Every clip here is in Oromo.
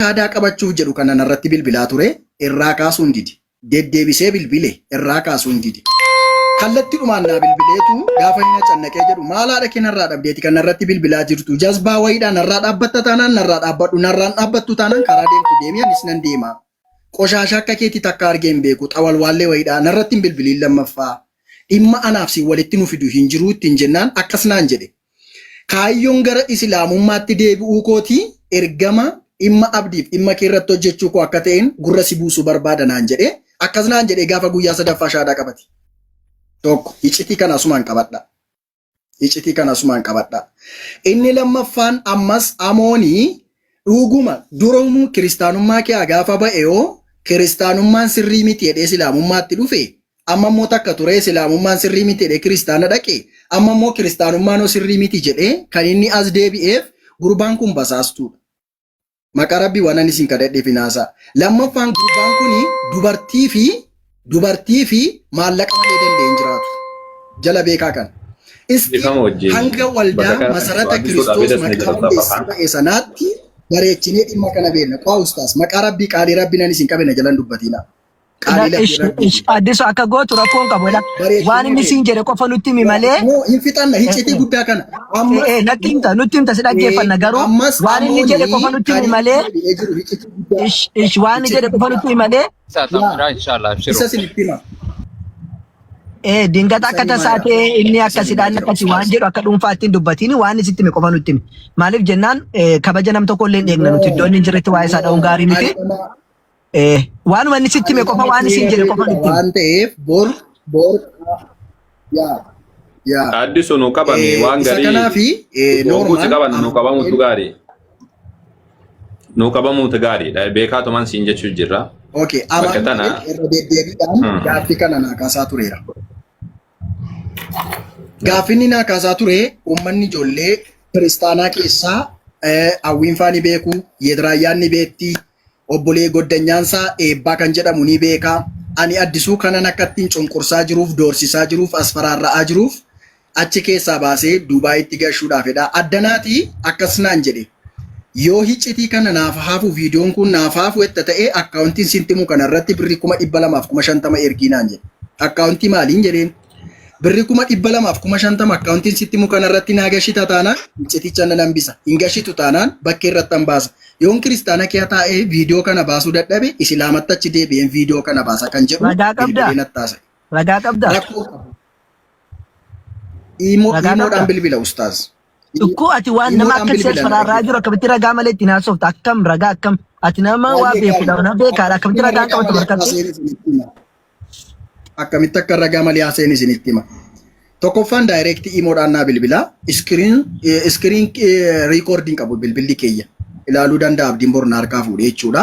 shaadaa qabachuuf jedhu kana narratti bilbilaa ture irraa kaasuun didi. Deddeebisee bilbile irraa kaasuun didi. Kallatti dhumaan naa bilbileetu gaafa hin cannaqee jedhu maalaadha kenarraa dhabdeeti kan narratti bilbilaa jirtu jazbaa wayiidhaan narraa dhaabbatta taanaan narraa dhaabbadhu narraan dhaabbattu taanaan karaa deemtu deemee anis nan deema. Qoshaasha akka keetii takka argee hin beeku xawalwaallee wayiidhaan narratti hin bilbiliin lammaffaa. Dhimma anaaf si walitti nu fidu hin jiru ittiin jennaan akkas naan jedhe. Kaayyoon gara islaamummaatti deebi'uu kooti ergama dhimma abdiif dhimma kee irratti hojjechuu koo akka ta'een gurra si buusuu barbaada naan jedhe akkas naan jedhe gaafa guyyaa sadaffaa shaadaa qabate. Tokko iccitii kana asumaan qabadha. Iccitii kana asumaan qabadha. Inni lammaffaan ammas amoonii dhuguma duroomu kiristaanummaa kee gaafa ba'eoo kiristaanummaan sirrii miti jedhee islaamummaatti dhufe. Amma immoo takka ture islaamummaan sirrii miti jedhee kiristaana dhaqe amma immoo kiristaanummaan sirrii miti jedhee kan inni as deebi'eef gurbaan kun basaastuudha. Maqaa rabbii waan ani isin kadhadhee finaasaa. Lammaffaan gurbaan kuni dubartii fi maallaqa malee danda'een jiraatu. Jala beekaa kan. Isti hanga waldaa masarata Kiristoos maqaa hundeessaa ta'e sanaatti bareechinee dhimma kana beekna. Qaa ustaas maqaa rabbii qaalii rabbiin ani isin qabena jalan dubbatiina. Addisu akka gootu rakkoon qabudha. Waan inni siin jedhe qofa nutti himi malee. Hin fixanna iccitii guddaa kana. Nutti himta si dhaggeeffanna garuu waan inni jedhe qofa nutti himi malee. Waan inni jedhe qofa nutti himi malee. Isa sinitti hima. Dingata akka tasaatee inni akkasidhaan akkasi waan jedhu akka dhuunfaatti hin dubbatiin waan inni sitti hime qofa nutti himi. Maaliif jennaan kabaja nam tokko illee hin eegna nuti iddoo inni hin jirretti waa'ee isaa dha'uun gaarii miti. Waan inni sitti hime qofa waan isin jedhe qofa nutti waan ta'eef bor yaa addisu nu qabame waan garii kanaafi normaal qaban nu qabamutu gaarii nu qabamutu gaariidha beekaatumaan siin jechuu jirra. Okay amma irra deddeebiidhaan gaaffii kana naa kaasaa tureera. Gaaffinni naa kaasaa ture uummanni ijoollee kiristaanaa keessaa hawwiinfaa ni beeku yedraayyaan ni beekti. Obbolee goddanyaansaa eebbaa kan jedhamu ni beekaa. Ani addisuu kanan akka ittiin cunqursaa jiruuf doorsisaa jiruuf asfaraarra'aa jiruuf achi keessaa baasee Duubaayitti gashuudhaafidha. Addanaati akkas naan jedhe. Yoo iccitii kana naaf haafu viidiyoon kun naaf haafu etta ta'ee akkaawuntiin sintimu kanarratti birrii 250 ergii naan jedhe. Akkaawuntii maaliin jedheen? Birrii 250 akkaawuntiin sintimu kanarratti naa gashita taanaan icciticha nan hambisa. Hin gashitu taanaan bakkee irratti hambaasa. Yoon kiristaana kee taa'ee viidiyoo kana baasuu dadhabe islaamatti achi deebi'een viidiyoo kana baasa kan jedhu ragaa qabdaa imoodhaan bilbila ustaaz Dhukkoo ati waan nama akka asfaraarraa jiru akkamitti ragaa malee ittiin haasofta akkam ragaa akkam ati nama waa beekudha nama beekaadha akkamitti ragaa qabatu barkatti akkamitti akka ragaa malee haaseen isinitti hima. Tokkoffaan daayireektii imoodhaan naa bilbila iskiriin riikoordiin qabu bilbilli keeyya. Ilaaluu danda'a abdiin borna harkaa fuudhee jechuudha.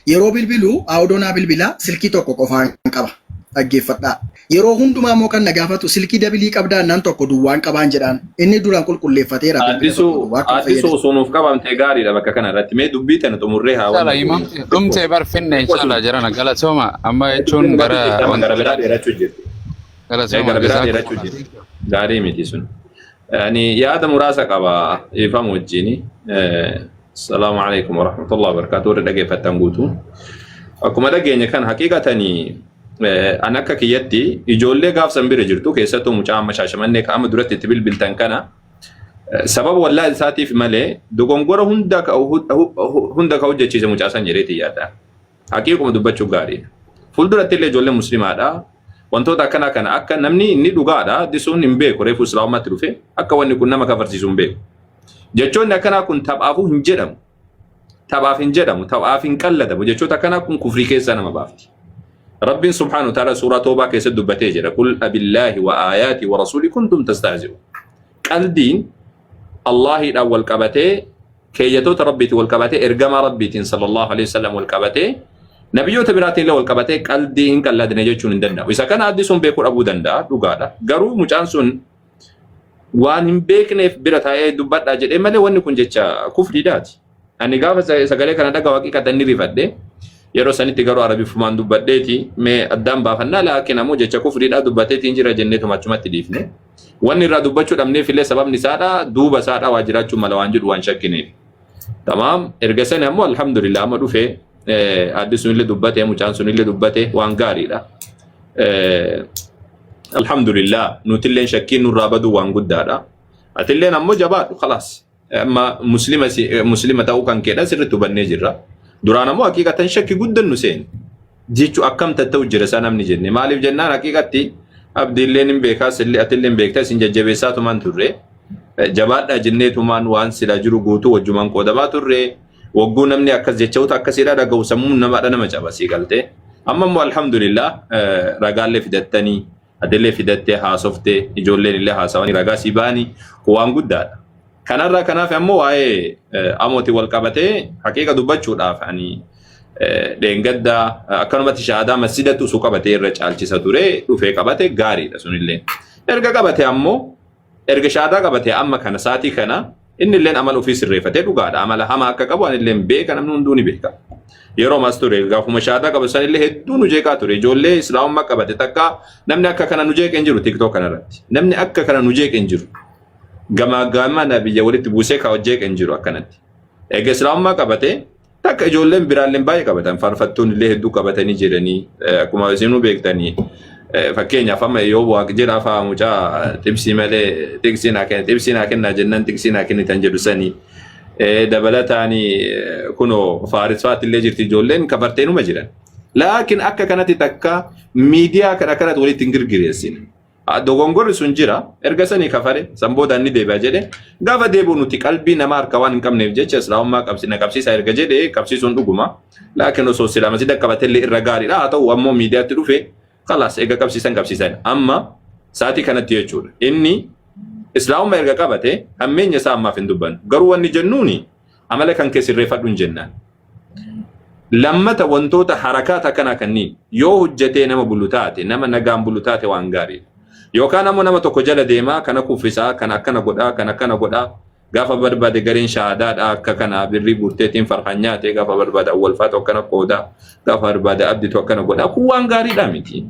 Yeroo bilbilu aawudoonaa bilbila silkii tokko qofaan qaba. Dhaggeeffadhaa. Yeroo hundumaa immoo kan na gaafatu silkii dabilii qabdaan nan tokko duwwaan qabaan jedhaan. Inni duraan qulqulleeffateera. Addisuu sunuuf qabamtee gaariidha bakka kana irratti. Mee dubbii tana xumurree haa waan. Dhumtee barfinne inshallah jirana galatooma amma jechuun gara biraa dheerachuu jirti. Gara biraa dheerachuu jirti. Gaarii miti sun. Ani yaada muraasa qaba ifamu wajjini. السلام عليكم ورحمة الله وبركاته. ردقي فتنقوتو أكما دقيني كان حقيقة أنا كيتي إجولي قاف سنبير جرتو كيساتو مجام مشاشة منك أما درت تبيل بلتن كان سبب والله ساتي في ملي دوغونغورا هندك هوجة چيزة مجاسان جريتي ياتا حقيقة مدبتشو غاري فول درت اللي جولي مسلمة دا وانتو دا كان أكا نمني إني دوغا دا ديسون نمبيكو ريفو سلاوما تروفي أكا واني كنا مكافرسيسون بيكو jechoonni akkanaa kun taphaafuu hin jedhamu. Taphaaf hin jedhamu, taphaaf hin qallatamu. Jechoota akkanaa kun kufrii keessaa nama baafti. Rabbiin subhaanahu wa ta'ala suuraa Toobaa keessatti dubbatee jira. Qul abillaahi wa aayaatii wa rasuulii kuntum tastahzi'uun. Qalbiin Allahiidhaan wal qabatee keeyyatoota rabbiitiin wal qabatee ergamaa rabbiitiin sallallahu alaihi wasallam wal qabatee nabiyyoota biraatiin illee wal qabatee qalbii hin qalladne jechuun hin danda'u. Isa kana addisuun beekuu dhabuu danda'a dhugaadha. Garuu mucaan sun waan hin beekneef bira taa'ee dubbadhaa jedhee malee wanni kun jecha kufriidhaati. Ani gaafa sagalee kana dhagaa haqiiqatan ni rifadhe yeroo sanitti garuu arabifumaan dubbadheeti mee addaan baafannaa laakiin ammoo jecha kufriidhaa dubbateetiin jira jenneetuma achumatti dhiifne. Wanni irraa dubbachuu dhabneef illee sababni isaadha duuba isaadha waa jiraachuu mala waan jedhu waan shakkineef. تمام إرجسني أمو الحمد لله ما دوفه عدي سنين اللي دبته مجان سنين اللي دبته وانقاري لا الحمد لله نوتلين شكين نرابدو وانقود دارا أتلين أمو جبات خلاص أما مسلمة أو كان كده سرت بني جرا درانا مو حقيقة شكي جدا نسين جيتشو أكم تتوجر سنة من جنة مالي بجنة حقيقتي أبدي لين بيكاس اللي أتلين بيكاس إن جبسات ومان ترى جبات جنة ومان وان سلا جرو قوتو وجمان قدبات ترى وقونا مني أكس جتشو تأكسيرا رجعوا سمون نما أنا ما جابسي قالته أما مو الحمد لله رجال في دتني أدلة في دتة هاسفته يجول لي هاسواني رجال سيباني وان قدار كنا في أمو واي أموتي والكابته حقيقة دبتشو دافعني دينجدا أكنمت شهادة مسجد تسوق كابته الرجال تساتوري وفي كابته غاري رسول الله إرجع كابته أمو إرجع شهادة كابته أما كنا ساتي كنا إن اللين عملوا في سر فتى لقاد عمله هم أككبوا أن اللين بيك أنا من دوني بيك يرو ماستوري قافوا مشاهدة قبل اللي هدو نجيكا توري جولة إسلام ما كبته تكا نمني أككنا نجيك إنجرو تيك توك أنا رات نمني أككنا نجيك إنجرو جما نبي جولة تبوسك أو جيك إنجرو أكنت إجا إسلام ما كبته تك جولة برالين باي كبته فارفتون اللي هدو كبته نيجيرني كم أزينو بيك تاني fakkeenya fama yoo waaq jira faamu jaa tibsi malee tibsi naa kenna jennan tibsi naa kennitan jedhu sani dabalataani kuno faarisfaat illee jirti ijoolleen kafarteenuma jiran laakiin akka kanatti takka miidiyaa kana kanatti walitti hin girgireessin dogongorri sun jira erga sanii kafare sambooda inni deebi'a jedhe gaafa deebi'u nuti qalbii nama harka waan hin qabneef jecha islaamummaa qabsiisa erga jedhe qabsiisuun dhuguma laakiin osoo silaamasi daqqabatellee irra gaariidha haa ta'u ammoo miidiyaatti dhufe خلاص إيجا كبسيسان أما ساتي كانت يجور إني إسلام ما إيجا كبته همين يسام ما في دبان قروا إني جنوني عمله كان كسر رفض من جنة لما تونتوت حركات كنا كني يو هجتي نما بلوتاتي نما نجام بلوتاتي وانغاري يو كان نما تكوجل ديما كنا كوفيسا كنا قدا غافا برباد غارين شهادات كنا بالريبورتين فرحانيات غافا برباد اول فاتو كنا قودا غافا برباد ابدي تو كنا قودا كوان غاري دامتي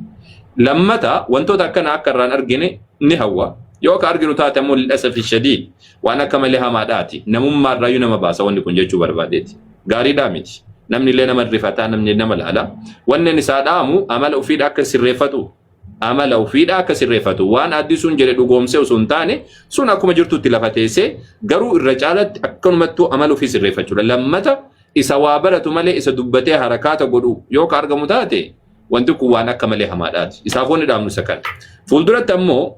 لما تا وانتو كنا اكران ارغني نهوا يو كارغنو تاتمو للاسف الشديد وانا كما لها ماداتي نمم ما راينا ما باسا واني كنجو بربادتي غاري دامتي نمني لنا مرفتا نمني نمل على وان نسادامو عمل في داك سرفتو عمل في داك سرفتو وان اديسون جري دوغومسه سنتاني سنا كما جرتو تلفتيسه غرو الرجالت اكنمتو عمل في سرفتو لما تا اسوابرتو ملي اسدبته حركات غدو يو كارغمو تاتي وانتو كوانا كملي حمادات اسافون دامنو سكن فولدرت امو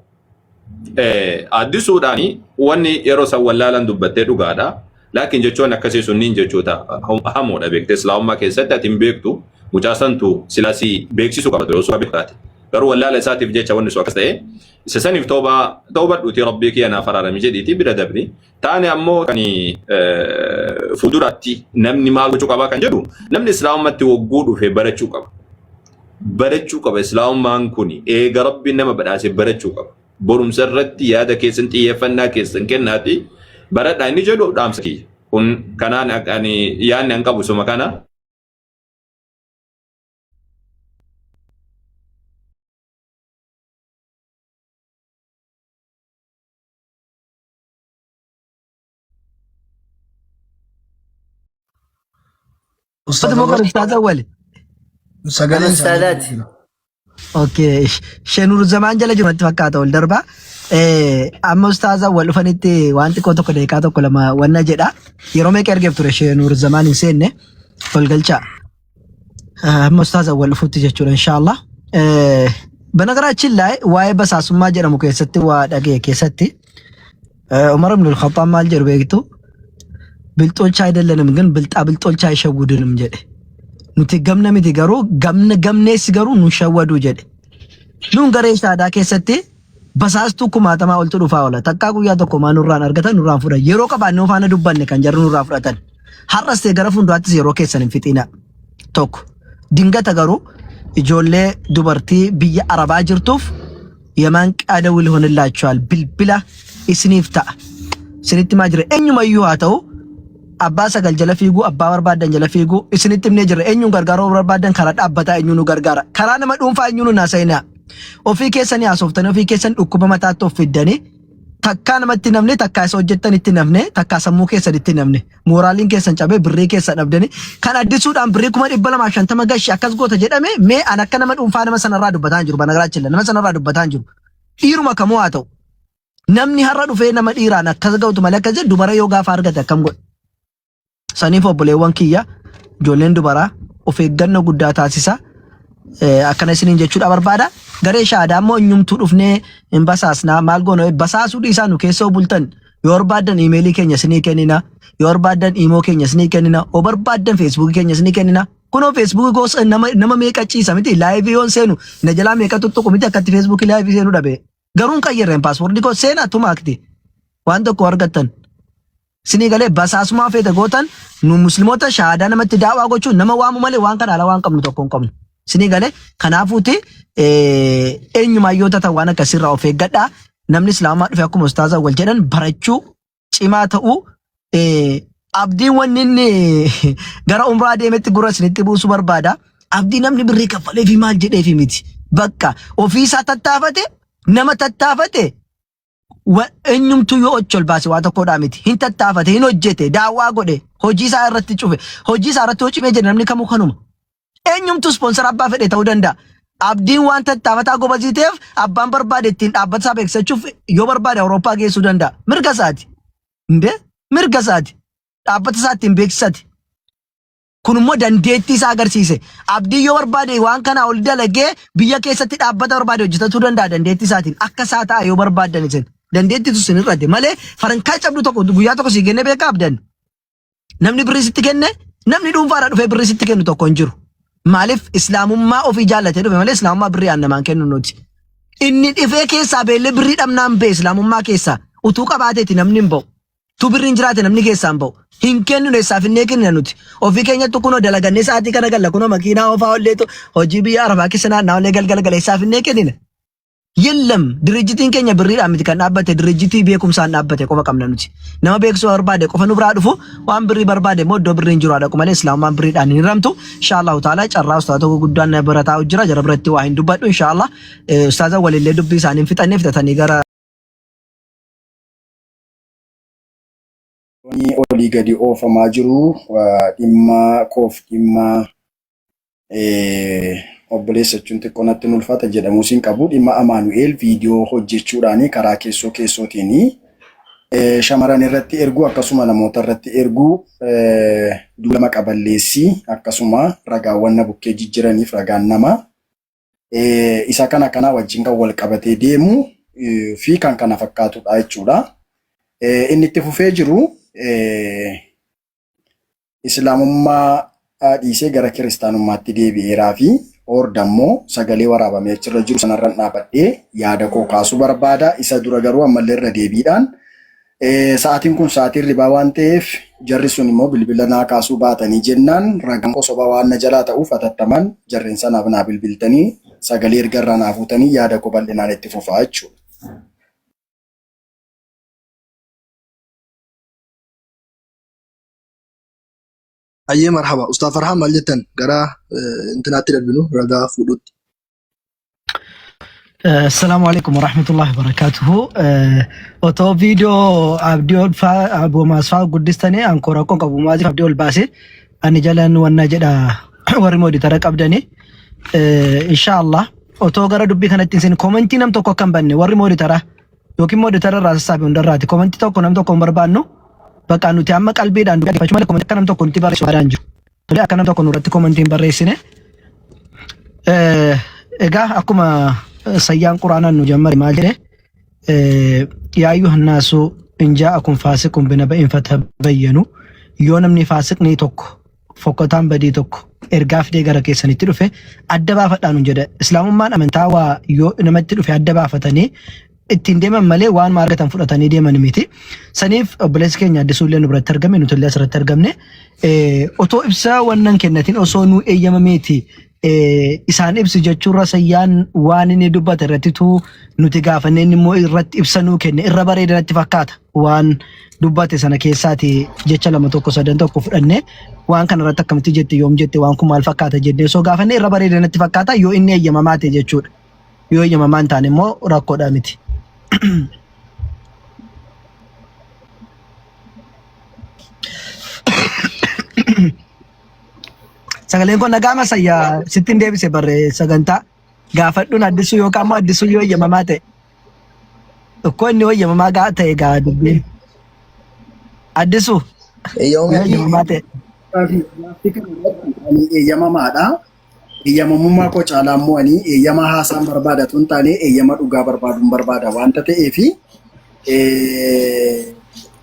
اديسو داني واني يرو سوالالان دبته دوغادا لكن جچون اكسي سنين جچوتا همو دا بيكت اسلام ما كيستا تيمبيكتو مجاسنتو سلاسي بيكسي سو كبدو سو بيكات قالوا ولا لا ساتي في جيتش ونسوا كسته سسني في توبه دوتي ربك انا فرار مجديتي بلا دبري تاني امو كاني فدوراتي نمني ما وجو كبا كان جدو نمني اسلام ما توغودو في برچو كبا اسلام ما انكوني اي ربي انما بداسي برچو كبا بروم سرتي يادا كيسنتي يفنا كيسن كناتي برد اني جدو دامسكي كن كانان اني يان انكبو سما كانا أستاذ أول أستاذات أوكي شنور زمان جل جمعت فكاتو الدربة أما أستاذ أول فنيتي وأنت كنت كده كلما وانا جدا يرومي كرجع ترى شنور زمان إنسان فالقلشة أما أستاذ أول فوتي جتشور إن شاء الله بنقرأ شيء واي بس أسمع جرا مكيستي وادقي كيستي عمر بن الخطاب مال جربيتو بالطول شاي دلنا مجن بالطول شاي شودنا مجد نتجمنا متجارو جمنا سجارو نشودو جد نون غريش هذا كيستي بس أستو كم هذا ما قلت له فاولا تكاكو يا تو كمان نوران أرجعتا نوران فرا يرو كبان نوفانا دبان كان جرو نوران فراتن حرس تجارفون دوات زيرو كيسن فتينا توك دينغا تجارو إجولة دبرتي بيا أربعة جرتوف يمانك أدول هون الله شوال بالبلا إسنيفتا سنت ما جرى أنيو ما يوهاتو أبا سجل جلفيجو أبا وربادن جلفيجو إسنت من جرى أنيو غرغارو وربادن خرات أبا تا أنيو غرغارا خرانا ما دوم فا أنيو ناسينا وفي كيسن يا سوفتنا وفي كيسن أكوبا متاتو في الدني takka namatti namne takka isa hojjettan itti namne takka sammuu keessan itti namne moraaliin keessan cabee birrii keessan dhabdani kan addisuudhaan birrii 250 gashi akkas goota jedhame mee an akka nama dhuunfaa nama sanarraa dubbataa jiru banagaraachi nama sanarraa dubbataa jiru dhiiruma kamuu haa ta'u namni har'a dhufee nama dhiiraan akkas ga'utu malee akkas jedhu dubara yoo gaafa argate akkam godhe saniif obboleewwan kiyya ijoolleen dubaraa of eeggannoo guddaa taasisa akkana isiniin jechuudha barbaada garee shaadaa ammoo eenyumtuu dhufnee hin basaasnaa maal goona basaasuu dhiisaa nu keessoo bultan yoo barbaadan iimeelii keenya isinii kennina yoo barbaadan iimoo keenya isinii kennina yoo barbaadan feesbuukii keenya isinii kennina kunoo feesbuukii gosa nama meeqa ciisa miti laayivii yoon seenu na jalaa meeqa tuttuqu miti akkatti feesbuukii laayivii seenuu dhabe garuun qayyarreen paaspoortii koo seenaa tumaakti waan tokko argattan isinii galee basaasumaa feete gootan nu musliimoota shaadaa namatti daawaa gochuun nama waamu malee waan kana ala waan qabnu tokko hin qabnu isinii galee kanaafuuti eenyumaayyoo ta'an waan akkasirraa of eeggadhaa namni islaamaa dhufe akkuma ustaazaa wal jedhan barachuu cimaa ta'uu abdiin wanni inni gara umraa deemetti gurra isinitti buusu barbaada abdii namni birrii kaffalee fi maal jedhee fi miti bakka ofiisaa tattaafate nama tattaafate eenyumtuu yoo ochol baase waa tokkodhaa miti hin tattaafate hin hojjete daawwaa godhe hojii isaa irratti cufe hojii isaa irratti hojii jedhe namni kamuu kanuma eenyumtuu sponsor abbaa fedhe ta'uu danda'a. Abdiin waan tattaafataa gobaziiteef abbaan barbaade ittiin dhaabbata isaa beeksisachuuf yoo barbaade Awurooppaa geessuu danda'a. Mirga isaati. Mirga isaati. Dhaabbata isaa ittiin beeksisati. Kun immoo dandeettii isaa agarsiise. Abdii yoo barbaade waan kana ol dalagee biyya keessatti dhaabbata barbaade hojjetachuu danda'a dandeettii isaatiin. Akka isaa ta'a yoo barbaadan isin. Dandeettiitu isin irratti malee farankaa cabdu tokko guyyaa tokko sii kennee beekaa abdan. Namni birrii sitti kenne namni dhuunfaadhaa dhufee birrii sitti kennu tokko hin jiru. Maaliif islaamummaa ofii jaallatee dhufe malee islaamummaa birrii aannamaan kennu nuti. Inni dhifee keessaa beellee birrii dhabnaan ba'e islaamummaa keessaa utuu qabaateeti namni hin ba'u. Tu birriin jiraate namni keessaa hin ba'u. Hin kennu eessaaf hin kennu nuti. Ofii keenyatti kunoo dalagannee sa'aatii kana galla kunoo makiinaa oofaa olleetu hojii biyya arabaa keessa naannaa ollee galgala galeessaaf hin kennina. Yellam dirjitiin keenya birriidhaan miti kan dhaabbate dirjitii beekumsaan dhaabbate qofa qabna nuti. Nama beeksisuu barbaade qofa nu biraa dhufu waan birrii barbaade immoo iddoo birriin jiru haadha malee islaamaan birriidhaan hin hiramtu. Inshaallah ta'ala carraa ustaazaa tokko guddaan barataa jira jara biratti waa hin dubbadhu inshaallah ustaazaa walillee dubbii isaanii fixannee fitatanii gara olii gadi oofamaa jiru dhimma koof dhimma obboleessa jechuun xiqqoonatti ulfaata jedhamu siin qabu dhimma Amaanu'eel viidiyoo hojjechuudhaan karaa keessootiin shamaran irratti erguu akkasuma namoota irratti erguu duulama qaballeessii akkasuma ragaawwan na bukkee jijjiraniif ragaan nama isa kana wajjin kan wal qabatee deemu fi kan kana fakkaatudha jechuudha. Inni itti fufee jiru islaamummaa dhiisee gara kiristaanummaatti deebi'eeraa fi ordammoo sagalee waraabamee achirra jiru sanarraan dhaabadhee yaada koo kaasuu barbaada. Isa dura garuu ammallee irra deebiidhaan sa'aatiin kun sa'aatiin ribaa waan ta'eef jarri sun immoo bilbila naa kaasuu baatanii jennaan ragaan soba waan na jalaa ta'uuf atattaman jarreen sanaaf naa bilbiltanii sagalee ergarraa naa fuutanii yaada koo bal'inaan itti fufaa jechuudha. Ayyee marhaba. Ustaz Farhaan maal jettan gara intinaatti darbinu ragaa fuudhutti. Assalamu alaikum warahmatullahi wabarakatuhu. Otoo viidiyoo abdii ol aboomaasfaa guddistanii ankora qoon qabu maatiif abdii ol baase ani jalaan wanna jedha warri mooditara qabdanii inshaallah otoo gara dubbii kanatti isin komentii nam tokko kan banne warri mooditara yookiin mooditara irraa sassaabe hundarraati komentii tokko nam tokko hin barbaannu. Bakka nuti amma qalbiidhaan dubbifachuu malee komentii akka nam tokko nuti barreessuu baadhaan jiru. Tole akka nam tokko nurratti komentiin barreessine. Egaa akkuma sayyaan quraanaan nu jammare maal jedhe yaa ayyuhan naasu in jaa'akum faasiqun binaba'in fatabayyanu yoo namni faasiqni tokko fokkotaan badii tokko ergaaf dee gara keessanitti dhufe adda baafadhaan jedhe. Islaamummaan amantaa waa yoo namatti dhufe adda baafatanii ittiin deeman malee waan maargatan fudhatanii deeman miti. Saniif obboleessi keenya addisuullee nu biratti argame nuti illee asirratti argamne otoo ibsaa wannan kennatiin osoo nu eeyyamameeti isaan ibsi jechuurra sayyaan waan inni dubbate irrattitu nuti gaafanneen immoo irratti ibsa nuu kenne irra bareedanatti fakkaata waan dubbate sana keessaati jecha lama tokko sadan tokko fudhanne waan kana irratti akkamitti jette yoom jette waan kun maal fakkaata jennee osoo gaafanne irra bareedanatti fakkaata yoo inni eeyyamamaa ta'e jechuudha. Yoo eeyyamamaa hin taane immoo rakkoodha miti. Sagaleen kun nagama saya sittin deebise barre saganta gaafadhuun addisuu yookaan immoo addisuu yoo eeyyamamaa ta'e. Tokko inni eeyyamamaa gaa ta'e gaa dubbiin. Addisuu eeyyamamaa ta'e. Eeyyamamaadha. Eeyyamamummaa koo caalaa immoo ani eeyyama haasaan barbaadatu hin taane eeyyama dhugaa barbaaduun barbaada waanta ta'eefi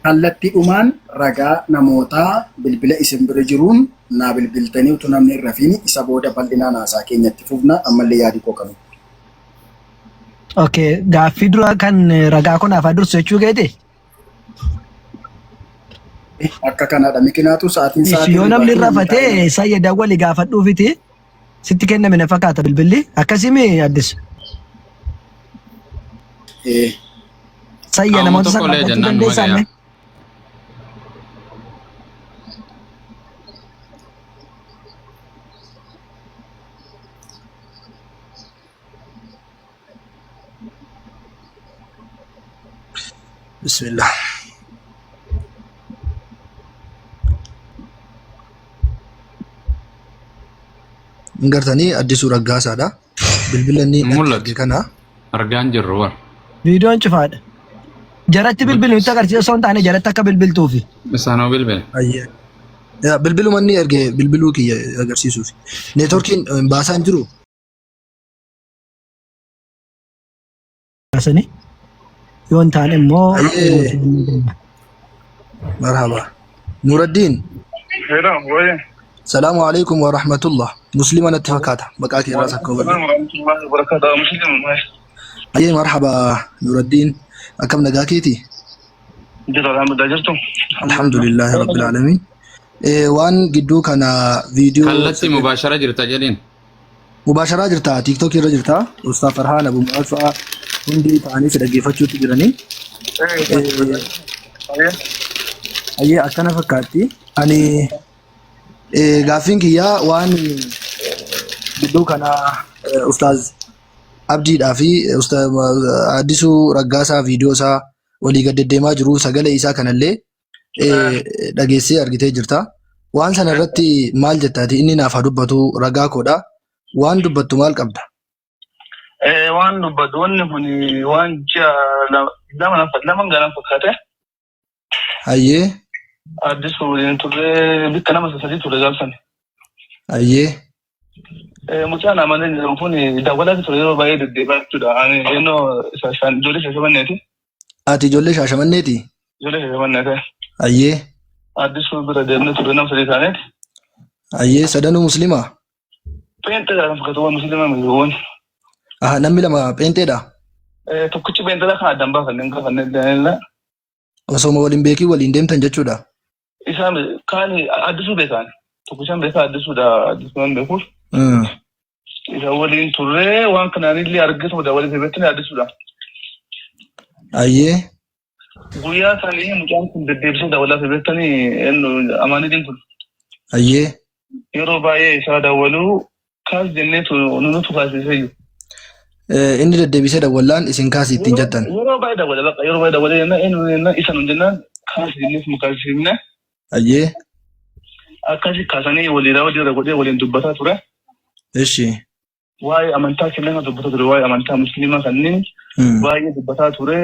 kallattiidhumaan ragaa namootaa bilbila isin bira jiruun naa bilbiltanii utuu namni hin rafiin isa booda bal'inaan haasaa keenyatti fufna ammallee yaadi koo kanu. Okay, gaaffii dura kan ragaa kun afaa dursu jechuu geete? Akka kanadha mikinaatu sa'aatiin Yoo namni rafatee sayya dawwali gaafadhuufiti sitti kenname na fakkaata bilbilli akkasimi addisu. Sayya namoota sana dandeessaame. Bismillah. Ingartanii addisuu raggaasaadha. Bilbilanni Mul'atu. kana Argaan jirru war. Viidiyoon cufaadha. Jaratti bilbilu nutti agarsiisa osoo hin taane jaratti akka bilbiltuufi. Isaanoo bilbile. ayyee. Bilbilumanni erge bilbiluu kiyya agarsiisuufi. Neetworkiin baasaa hin jiru. Asani yoo hin taane immoo Marhaba. Nuraddiin. Salaamu alaikum wa rahmatullah. Muslima natti fakkaata. Maqaa kee irraas akka hubanne. Ayyee marhaba Nuraddiin. Akkam nagaa keeti? Alhamdulillahi rabbil alamin. Waan gidduu kana viidiyoo Kallattii mubaashara jirta jedhin. mubaasharaa jirta, TikTok irra jirta. Ustaz Farhaan Abu Mu'aaz fa'aa hundi ta'anii si dhaggeeffachuutti jiranii. Ayyee akkana fakkaatti. Ani gaaffiin kiyyaa waan gidduu kana Ustaz Abdiidhaa fi Addisuu Raggaasaa viidiyoo isaa walii gad deddeemaa jiru sagalee isaa kanallee dhageessee argitee jirta. Waan sana irratti maal jettaati? Inni naaf haa dubbatu ragaa koodha. Waan dubbattu maal qabda? Waan dubbatu wanni kun waan ji'a lama ganaan fakkaate. Ayyee. Addisuu waliin turre bikka nama sadii ture gaafsan. Ayyee. Mucaan amaleen jedhamu kun dawwalaa ture yeroo baay'ee deddeebi'aa jechuudha. Ani yennoo ijoollee Shaashamanneeti. Ati ijoollee Shaashamanneeti? Ijoollee Shaashamanneeti. Ayyee. Addisuu bira deemnee ture nama sadii taaneeti. Ayyee sadanuu muslimaa? Peenteedhaan fakkaatu waan musliimaa miidhaguun. Namni lama peenteedha? Tokkichi peenteedhaa kan addaan baafanneen gaafannee Osoo waliin beekii waliin deemtan jechuudha? Isaan kaan Addisuu beekan. Tokkichaan beekaa Addisuudha. Addisuudhaan beekuuf. Isa waliin turree waan kanaanillee argatu waliin beektanii Addisuudha. Ayyee. Guyyaa isaanii mucaan kun deddeebisee dawwalaa beektanii amaaniitiin kun. Ayyee. Yeroo baay'ee isaa dawwaluu kaas jenneetu nutu kaasisee jiru. Inni deddeebisee dawwallaan isin kaasii ittiin jettan? Yeroo baay'ee dawwale bakka yeroo baay'ee dawwale jennaan isa nun jennaan kaas jenneef nu kaasifne. Ayyee. Akkasii kaasanii waliirraa waliirra godhee waliin dubbataa ture. Eshi. Waa'ee amantaa kennaa dubbataa ture waa'ee amantaa musliimaa kanneen baay'ee dubbataa ture.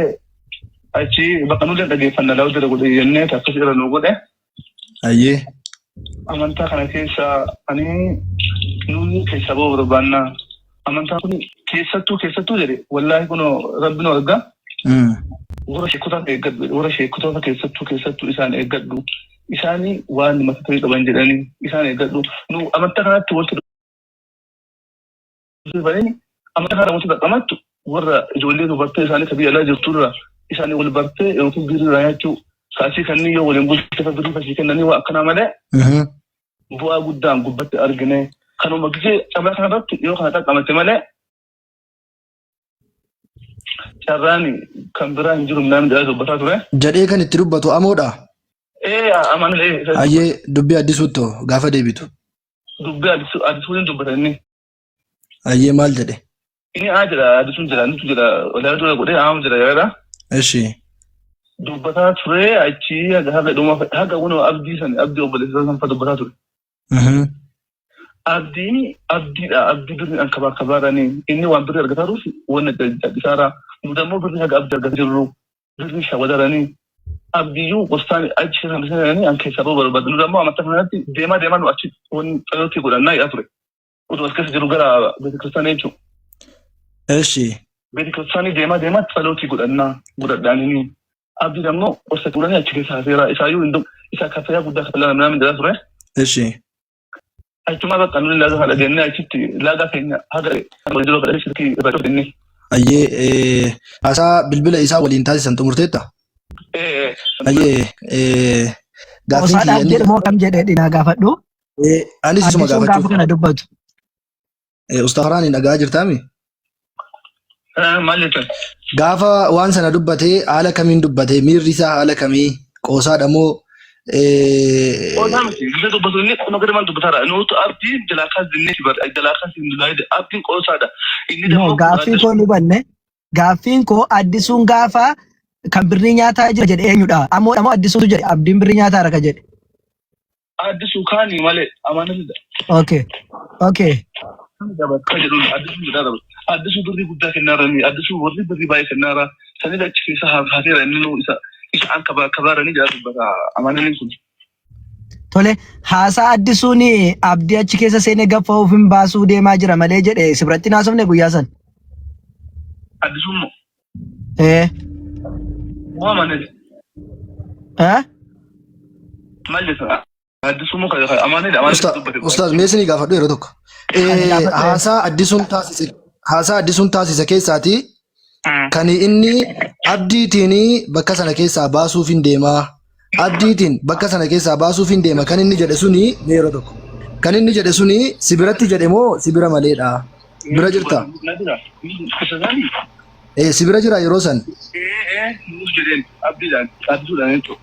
Achi bakka nullee dhageeffannaa laawwatira godhe jennee akkasii irra nu godhe. Ayyee. Amantaa kana keessa ani nuyi keessa ba'uu barbaanna. Amantaan kun keessattuu jedhe wallaahi kun rabbi nu argaa. Warra sheekota keessattuu isaan eeggadhu. Isaanii waan mata ta'e qaban jedhanii isaan eeggadhu. Nu amantaa kanatti walitti dhufanii amantaa kana walitti dhaqamattu warra ijoollee dubartee isaanii biyya alaa jirturra isaanii wal bartee yookiin biriirraa nyaachuu kaasii kanneen yoo waliin bulchite birii fasii kennanii waa akkanaa malee bu'aa guddaan gubbatti argine kanuma gisee cabaa kanarratti yoo kana xaqqamate malee carraan kan biraa hin jiru namni jedhaa dubbataa ture. Jedhee kan itti dubbatu amoodha? Amanulee. Ayyee dubbii addisuutto gaafa deebitu? Dubbii addisuutiin dubbata inni. Ayyee maal jedhe? Inni jira addisuun jira nutu jira walaa dura godhee aamu jira yaada. Eshi. Dubbataa ture achi haga dhuma haga wano abdii obboleessaa sanfa dubbataa ture. abdii birri an kabaarani inni waan birri argataruuf wanna isaara nu dammoo birri haga abdii argataa jirru birri shawadaranii abdiyyuu qostaan achi sananii an keessa barbaadu nu dammoo amata kanatti deemaa nu achi wanni xalootii godhannaa yaa ture utuu as keessa jiru gara beetikiristaanii jechuudha. Eshi. Beetikiristaanii deemaa xalootii godhadhaanii abdii dammoo qosta turanii achi keessa hafeera isaayyuu hinduu isa kaffayyaa guddaa kaffalaa namni jala ture. Eshi. Achuma bakka nuni laaga haadha jennee achitti laaga keenya haga jiruu kadhate shirkii irraa dhufenne. Ayyee haasaa bilbila isaa waliin taasisan xumurteetta? Ayyee gaaffiin kiyya inni moo kam jedhee dhinaa gaafadhu? Anis isuma gaafachuu. Gaafa kana dubbatu. Ustaz Haraan dhagaa jirtaami? Maal jettan? Gaafa waan sana dubbatee haala kamiin dubbatee miirri isaa haala kamii qoosaadha moo Namti bisa dubbatu inni kun gadi maal dubbataadha. Nuti abdiin jalaakaa zinneeti bara jalaakaa sindilaayide abdiin qoosaadha. Inni No gaaffiin koo hubanne gaaffiin koo addisuun gaafa kan birrii nyaataa jira jedhe eenyudha? Ammoo addisuutu jedhe abdiin birrii nyaataa raka jedhe. Addisuu kaanii malee amaanilidha. Okay. Addisuu birrii guddaa kennaaranii addisuu warri birrii baay'ee kennaara sanida achi keessa hafeera inni nu isa an kabaaranii jala dubbata amaanilin kun. Tole haasaa addisuun abdii achi keessa seenee gaffa ofiin baasuu deemaa jira malee jedhe sibratti naasofne guyyaa san. Addisuun moo? Moo amaanil? Maal jettan? Addisuun moo amaanil dubbate. Ustaaz meesni gaafadhu yeroo tokko. Haasaa addisuun taasisa keessaati kan inni abdiitiin bakka sana keessaa baasuuf hin deemaa. Abdiitiin bakka sana keessaa baasuuf hin deema kan inni jedhe suni yeroo tokko. Kan inni jedhe suni sibiratti jedhe moo sibira maleedha? Bira jirta? Sibira jira yeroo san? Nuus jedheen abdiidhaan addisuudhaan jechuudha.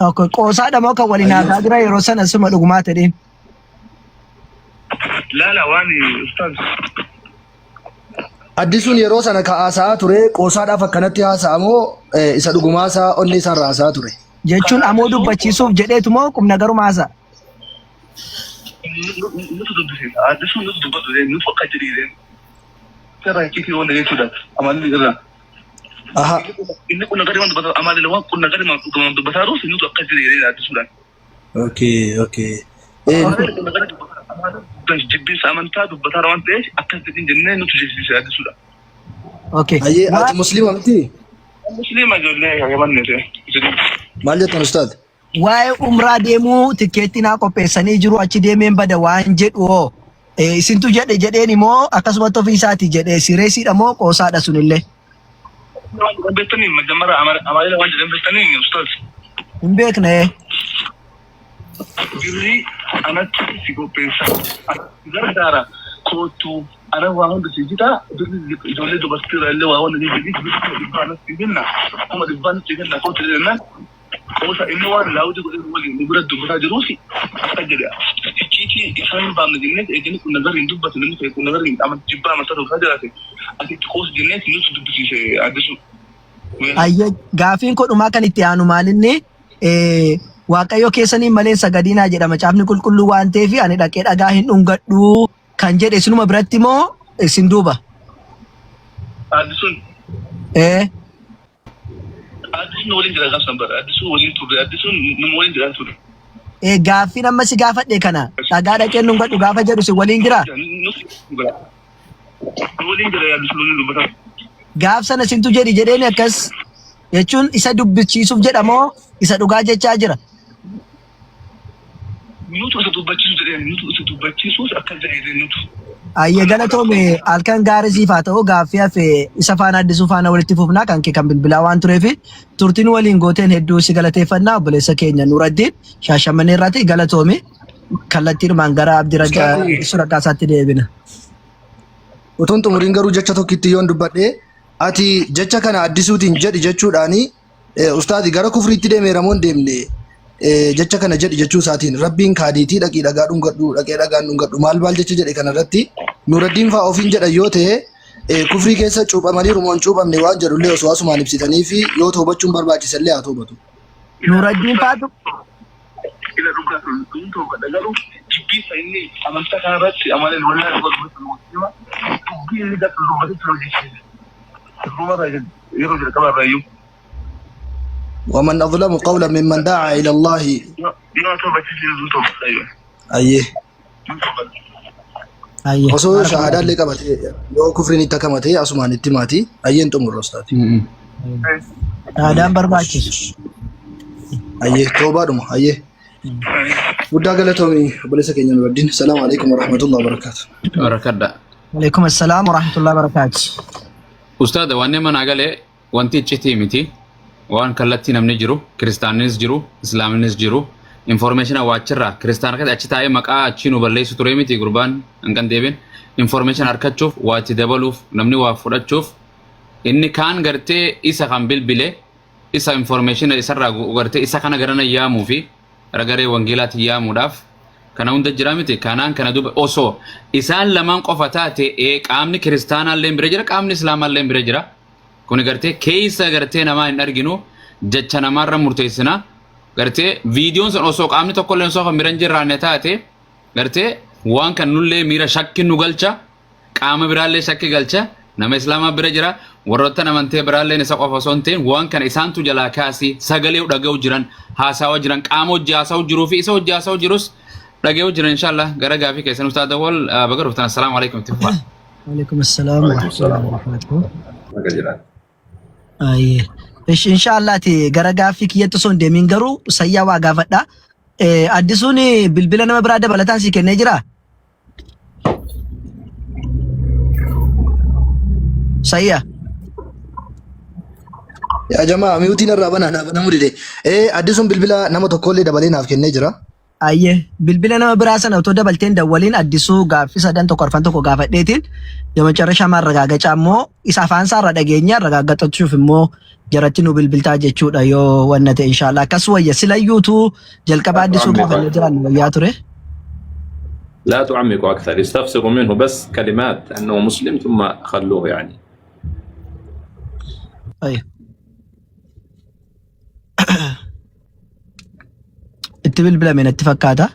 Okay, qoosaadha moo kan waliin haasaa jira yeroo san asuma dhugumaa ta'een? Laala waan ustaaz. Addisuun yeroo sana haasaa ture qoosaadhaaf akkanatti haasa'a moo isa dhugumaasaa onni isaarraa haasaa ture? Jechuun ammoo dubbachiisuuf jedheetu moo qubna garuma haasa'a? Nutu dubbiseen addisuun nutu dubbatu nutu akka jedhiireen. Sarraa hiikiitii wanta jechuudha amalli irraa. Inni qunna gadi waan dubbata amalli waan qunna gadi waan dubbataa ruus nutu akka jedhiireen addisuudhaan. Okay. Jibbisa amantaa dubbataa waan ta'eef akkas jedhin jennee nutu jechisiise addisuudha. Okay. Ayyee ati musliima miti? Musliima ijoollee yaamannete. Maal jettan ustaad? Waa'ee umraa deemuu tikeetti naa qopheessanii jiru achi deemeen bada waan jedhu hoo isintu jedheen immoo akkasumatti ofii isaati jedhe sireesiidha moo qoosaadha sunillee? Waan jedhan beektanii majammara amaayila waan jedhan beektanii ustaad. Hin beekne. Birrii anatti si qopheessa. Gargaara kootu ana waa hunda si jita birrii ijoollee dubartiirra illee waa hunda ni jedhi birrii dhibbaan si kenna kuma dhibbaan si kenna kootu jennaan qoosa inni waan laawuti godhee waliin nu bira dubbataa jiruufi akka jedha. Icciitii isaan hin baafne jennee eegani kun nagar hin dubbatu namni ta'e kun nagar hin jibbaa mataa dhugaa jiraate asitti qoosa jennee nutu dubbisiise addisu. Ayyee gaafiin kodhumaa kan itti aanu maalinni Waaqayyo keessaniin malee sagadinaa jedhama caafni qulqulluu waan ta'eef ani dhaqee dhagaa hin dhungadhu kan jedhe isinuma biratti moo isin duuba? Addisuun. Addisuun waliin jira gaafsan bara addisuun waliin turre addisuun nama waliin jira ture. Gaaffiin amma si gaafadhe kana dhagaa dhaqee dhungadhu gaafa jedhu si waliin jira? Waliin jira addisuun waliin dubbata. Gaaf sana sintu jedheeni akkas jechuun isa dubbichiisuuf jedhamoo isa dhugaa jechaa jira? Nutu isa dubbachiisu jedheen nutu isa dubbachiisuus akka jedheen nutu. Ayyee galatoome halkan gaarii siif haa ta'u gaaffii hafe isa faana addisuu faana walitti fufnaa kan kee kan bilbilaa waan tureef turtiin waliin gooteen hedduu si galateeffannaa obboleessa keenya Nuuraddiin Shaashamannee irratti galatoome kallattiidhumaan gara Abdirajaa Suraqaasaatti deebina. Utuun xumuriin garuu jecha tokkitti yoon dubbadhee ati jecha kana addisuutiin jedhi jechuudhaani ustaadi gara kufriitti deemeera moo hin deemne jecha kana jedhi jechuu isaatiin rabbiin kaadiitii dhaqii dhagaa dhungadhu dhaqee dhagaan dhungadhu maal jecha jedhe kanarratti Nuuraddiin fa'aa ofiin jedha yoo ta'e kufrii keessa cuuphamanii rumoon cuuphamne waan jedhullee osoo asumaan ibsitanii fi yoo toobachuun barbaachisallee haa toobatu. Nuuraddiin fa'aatu. Ila dhugaa sun toobadha garuu jibbii inni amantaa kanarratti amaleen wallaahi walbuma dubbii inni gaafa dubbatutti hojjechiise. Dhumarraa yeroo jalqabaa irraayyuu. ومن أظلم قولا ممن دعا إلى الله. Yoo tobachiisee zuutuu ta'e. أيه. Ayyee. Osoo shahaadaallee qabatee yoo kufriin itti akamatee asumaan itti maati ayyeen xumurra ustaati. Shahaadaan barbaachisu. Ayyee toobaadhuma ayyee. Guddaa galatoomii obboleessa keenya Nuraddiin. Salaamu alaikum warahmatullahi wabarakatuh. Barakadda. Waalaikum assalaam warahmatullahi wabarakatuh. Ustaada wanni mana galee wanti iccitii miti. Waan kallattii namni jiru, kiristaanis jiru, islaaminis jiru. Information waachirra kristaan akka achi taa'ee maqaa achi nu balleessu ture miti gurbaan hanqan deebiin information harkachuuf waa itti dabaluuf namni waa fudhachuuf inni kaan gartee isa kan bilbile isa information isarraa gartee isa kana garana yaamuu fi ragaree wangeelaatti yaamuudhaaf kana hunda jira miti kanaan kana duba osoo isaan lamaan qofa taate qaamni kiristaanaallee bira jira qaamni islaamaallee bira jira kun gartee keessa gartee namaa hin arginu jecha namaarra murteessina. Gartee viidiyoon sun osoo qaamni tokko illee osoo kan miran jirraanne taate gartee waan kan nullee miira shakki nu galcha qaama biraallee shakki galcha nama islaamaa bira jira warroota namantee biraallee isa qofa osoo hin ta'in waan kana isaantu jalaa kaasii sagalee dhaga'u jiran haasawaa jiran qaama hojii haasawuu jiruu fi isa hojii haasawuu jirus dhaga'u jiran inshallah gara gaafii keessan ustaada wal baga dhuftan assalaamu alaikum tifaa. Waalaikum assalaam warahmatullahi wabarakatuh. Ayyee. Inshallah ti gara gaafii kiyyatti son deemin garuu sayyaa waa gaafadha. Addisuun bilbila nama biraa dabalataan si kennee jira? Sayyaa. Yaa jamaa miutiin irraa banamuu dide. Addisuun bilbila nama tokkollee dabalee naaf kennee jira. Ayyee bilbila nama biraa sana otoo dabalteen dawwaliin addisuu gaaffii sadan tokko arfan tokko gaafadheetiin የመጨረሻ ማረጋገጫ immoo isa afaan isaa irra dhageenya ragaaggachuuf immoo jaratti nu bilbiltaa jechuudha yoo wanna ta'e inshallah akkas wayya silayyuutu jalqaba addisuu gaafannee jiran wayyaa ture. لا تعمقوا أكثر استفسروا منه بس كلمات أنه مسلم ثم خلوه يعني. أيه. اتبل بلا من اتفاقاته.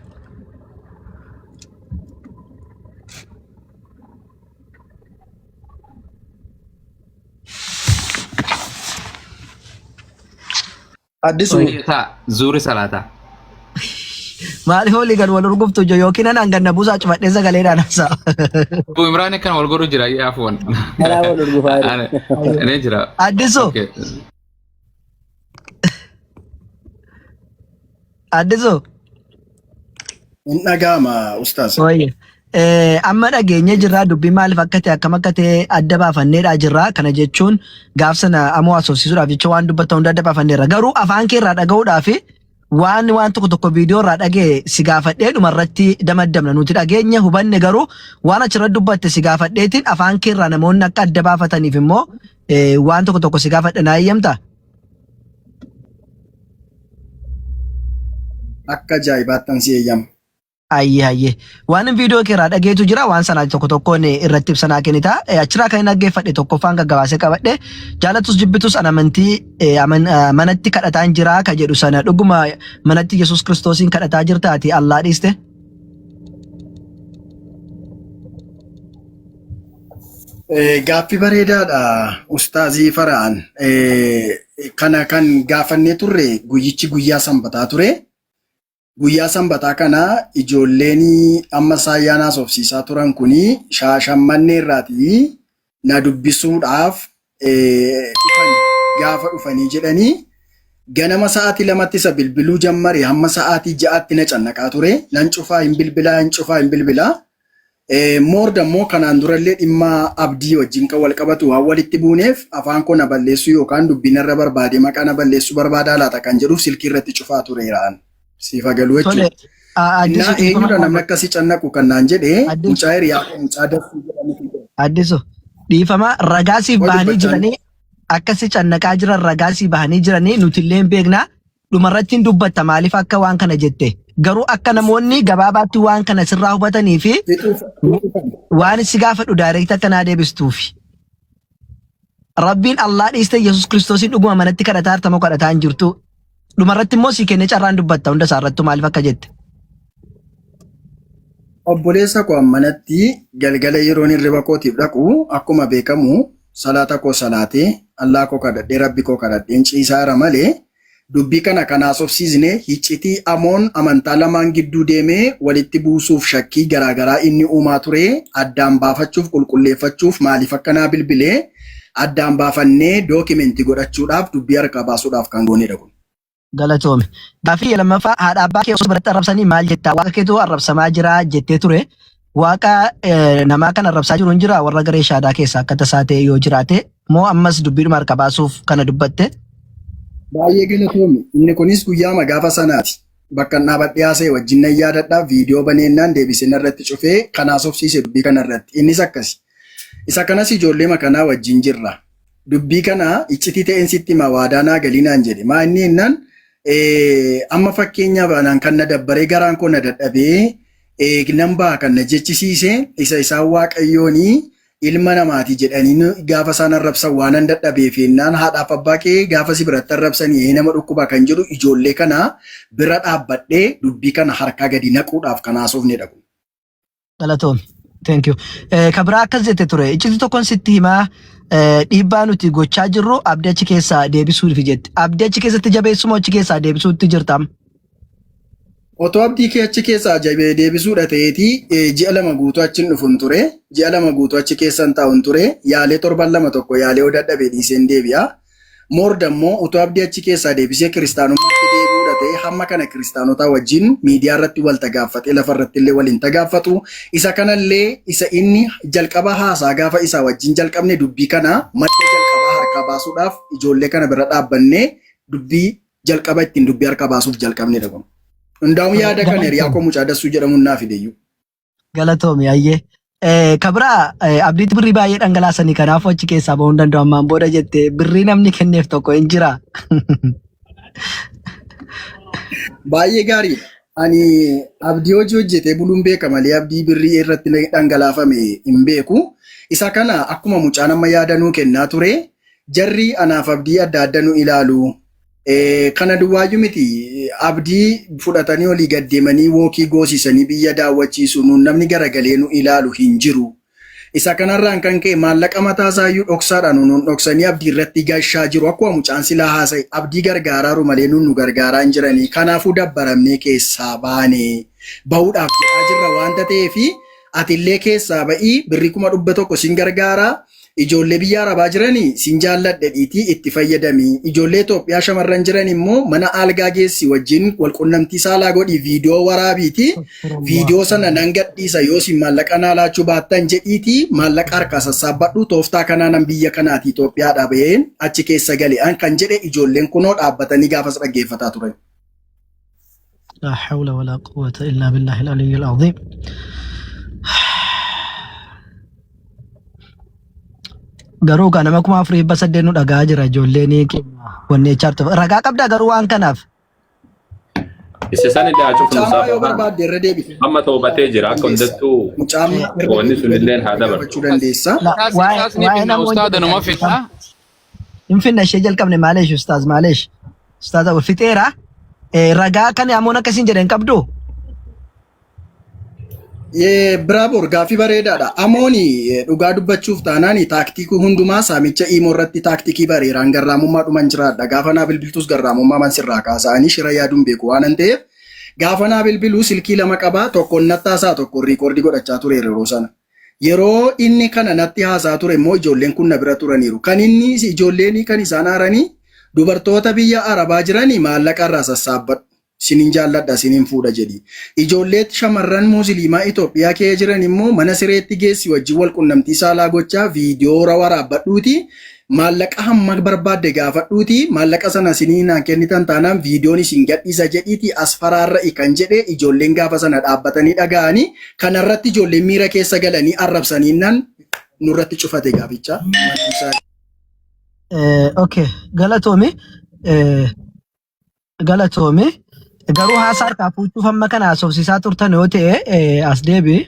Addisuu. Zuuri salaataa. Maali hooli gan wal urguftu jo yookiin an ganna buusaa cufadhee sagaleedhaan haasa'a. Bu Imraan kan wal godhu jira yaafuun. Kanaa wal urgufaa jira. Ini jira. Addisuu. Addisuu. Hin dhaga'ama ustaas. Wayya. Amma dhageenye jirraa dubbii maaliif akka ta'e akkam akka ta'e adda baafanneedha jirraa kana jechuun gaaf sana ammoo asoosisuudhaaf jecha waan dubbata hunda adda baafanneerra garuu afaan kee irraa dhaga'uudhaaf waan tokko tokko viidiyoo irraa dhagee si gaafadhee dhumarratti damaddamna nuti dhageenya hubanne garuu waan achirra dubbatte si gaafadheetiin afaan kee irraa namoonni akka adda baafataniif immoo waan tokko tokko si gaafadhe naa eeyyamta. Akka ajaa'ibaattan si eeyyama. Ayyee waan viidiyoo kee irraa dhageetu jira waan sanaa tokko tokkoon irratti ibsanaa kennita achirraa kan hin dhaggeeffadhe tokkoffaan gaggabaasee qabadhe jaalatus jibbitus amantii manatti kadhataan jira ka jedhu sana dhuguma manatti Yesuus Kiristoosiin kadhataa jirtaati Allah dhiiste. Gaaffii bareedaadha ustaazii Fara'aan kana kan gaafannee turre guyyichi guyyaa sanbataa ture. Guyyaa sanbataa kana ijoolleen amma saayyaanaa soofsiisaa turan kuni shaashammannee irraatii na dubbisuudhaaf gaafa dhufanii jedhanii ganama sa'aatii lamatti isa bilbiluu jammare hamma sa'aatii ja'aatti na cannaqaa ture nan cufaa hin bilbilaa moordammoo kanaan durallee dhimma abdii wajjin kan wal qabatu waan walitti buuneef afaan koo na balleessu yookaan dubbiinarra barbaade maqaa na balleessu barbaadaa laata kan jedhuuf silkii irratti cufaa tureeraan. Sifa galuu jechuudha. Innaa eenyudha namni akkasii cannaqu kan naan jedhee mucaa hiriyaa mucaa daffii jedhamu. Addisu dhiifama ragaasiif bahanii jiranii akkasii cannaqaa jiran ragaasiif bahanii jiranii nuti illee beeknaa dhumarratti dubbatta maaliif akka waan kana jette garuu akka namoonni gabaabaatti waan kana sirraa hubatanii fi waan si gaafadhu daayireekti akka naa deebistuufi. Rabbiin Allah dhiiste Yesuus Kiristoosiin dhuguma manatti kadhataa hartamoo kadhataa hin jirtu. Dhumarratti immoo si kennee carraan dubbatta hunda isaarrattu maaliif akka jette. obboleessa koo ammanatti galgala yeroon hirriba kootiif dhaqu akkuma beekamu salaata koo salaatee Allah koo kadhadhee rabbi koo kadhadheen ciisaara malee dubbii kana kanaas obsiisne hiccitii amoon amantaa lamaan gidduu deemee walitti buusuuf shakkii garaagaraa inni uumaa ture addaan baafachuuf qulqulleeffachuuf maaliif akkanaa bilbilee addaan baafannee dookimentii godhachuudhaaf dubbii harkaa baasuudhaaf kan goonedha kun. Galatoome. Gaaffii lammaffaa haadha abbaa kee osoo biratti arrabsanii maal jettaa? Waaqa keetu arrabsamaa jira jettee ture. Waaqa namaa kan arrabsaa jiru hin jira warra garee shaadaa keessaa akka tasaa ta'e yoo jiraate moo ammas dubbiidhuma harka baasuuf kana dubbatte? Baay'ee galatoome. Inni kunis guyyaama gaafa sanaati. Bakka dhaabadhee haasa'e wajjin nan yaadadhaa viidiyoo baneennaan deebisee narratti cufee kanaas obsiise dubbii kanarratti. Innis akkasi. Isa kanas ijoollee makanaa wajjin jirra. Dubbii kana iccitii ta'een sitti hima waadaanaa galiinaan jedhe. Maa inni innaan amma fakkeenyaaf anaan kan na dabbaree garaan koo na dadhabee nan baha kan na jechisiise isa isaan waaqayyoonii ilma namaati jedhanii gaafa isaan arrabsan waan an dadhabee feennaan haadhaaf abbaa kee gaafa si biratti arrabsanii nama dhukkuba kan jedhu ijoollee kana bira dhaabbadhee dubbii kana harkaa gadi naquudhaaf kan haasofnedha kun. Galatoome. Thank you. Kabira akkas jette ture. Iccitii tokkoon sitti himaa dhiibbaa nuti gochaa jirru abdii achi keessaa deebisuuf jette. Abdii achi keessatti jabeessuma achi keessaa deebisuutti jirtam. Otoo abdii kee achi keessaa jabee deebisuudha ta'eeti ji'a 2 guutuu achiin dhufuun ture. Ji'a 2 guutuu achi keessan taa'uun ture. Yaalee 7-2 yaalee oo dadhabee dhiiseen deebi'a. Moordammoo otoo abdii achi keessaa deebisee kiristaanummaatti deebi'uudha ta'e hamma kana kiristaanota wajjin miidiyaa irratti wal tagaaffatee lafa irratti illee waliin tagaaffatu. Isa kanallee isa inni jalqaba haasaa gaafa isaa wajjin jalqabne dubbii kana madda jalqabaa harkaa baasuudhaaf ijoollee kana bira dhaabbannee dubbii jalqaba ittiin dubbii harkaa baasuuf jalqabnedha kun. Hundaa'u yaada kan hiriyaa koo mucaa dassuu jedhamuun naaf fideeyyu. Galatoome ayyee. Kabira abdiitti birrii baay'ee dhangalaasanii kanaafuu achi keessaa ba'uu hin danda'u ammaan booda jette birrii namni kenneef tokko hin jira. Baay'ee gaariidha. Ani abdii hojii hojjetee buluun beeka malee abdii birrii irratti dhangalaafame hin beeku. Isa kana akkuma mucaan amma yaadanuu kennaa ture jarri anaaf abdii adda adda nu ilaalu. Kana duwwaayyuu miti abdii fudhatanii olii gaddeemanii wookii goosisanii biyya daawwachiisu namni garagalee nu ilaalu hin jiru. Isa kanarraan kan ka'e maallaqa mataasayyuu dhoksaadhaan nuun dhoksanii abdii irratti gashaa jiru akkuma mucaan silaa haasa'e abdii gargaaraaru malee nu gargaaraa hin jiranii. Kanaafuu dabbaramnee keessaa baanee bahuudhaaf jedhaa jirra waanta ta'eef atillee keessaa ba'ii birrii 100 sin gargaaraa. Ijoollee biyya Arabaa jiranii sin jaalladhadhiitii itti fayyadamii. Ijoollee Itoophiyaa shamarran jiran immoo mana algaa geessi wajjin walqunnamtii saalaa godhii viidiyoo waraabiiti. Viidiyoo sana nan gadhiisa yoo sin maallaqa naa laachuu baattan jedhiitii maallaqa harkaa sassaabbadhu tooftaa kanaanan biyya kanaati Itoophiyaadhaa baheen achi keessa gale'an kan jedhe ijoolleen kunoo dhaabbatanii gaafas dhaggeeffataa turan. La hawla wala quwwata illa billahi al-aliyyil azim. Garuu kan nama 4,800 nu dhagaa jira ijoolleen wanni chartu ragaa qabda garuu waan kanaaf. Isa sana illee achuuf Mucaa yoo barbaadde irra deebi'i. amma toobatee jira akka hundattuu Mucaan wanni sun illee haa dabalu. gochuu dandeessa. Waa'ee namoonni Ustaada nama fixaa. hin finna ishee jalqabne maaleesh ustaaz maaleesh. Ustaaz fixeera. Ragaa kan amoon akkasiin jedhan qabdu. Bravo gaaffii bareedaadha. Amooni dhugaa dubbachuuf taanaan taaktikii hundumaa saamicha imo irratti taaktikii bareeraan garraamummaa dhuman jiraadha. Gaafa naa bilbiltus garraamummaa man sirraa kaasa'anii shira yaaduun beeku waan ta'eef gaafa naa bilbiluu silkii 2 qabaa tokkoon nattaasaa tokkoon riikoordii godhachaa ture yeroo sana. Yeroo inni kana natti haasaa ture immoo ijoolleen kun na bira turaniiru. Kan inni ijoolleen kan isaan haaranii dubartoota biyya Arabaa jiranii maallaqa irraa sassaabbadhu. Sinin jaalladha sinin fuudha jedhi. Ijoolleet shamarran musliimaa Itoophiyaa kee jiran immoo mana sireetti geessi wajjin wal qunnamtii saalaa gochaa viidiyoo waraabbadhuuti maallaqa hamma barbaadde gaafadhuuti maallaqa sana siniinaan kennitan taanaan viidiyoon isin gadhiisa jedhiiti as faraarra'i kan jedhe ijoolleen gaafa sana dhaabbatanii dhaga'anii kanarratti ijoolleen miira keessa galanii arrabsaniinnan nurratti cufate gaaficha. Okay, galatoomi. Garuu haasaa harkaa fuuchuuf amma kana haasofsiisaa turtan yoo ta'e as deebi'i.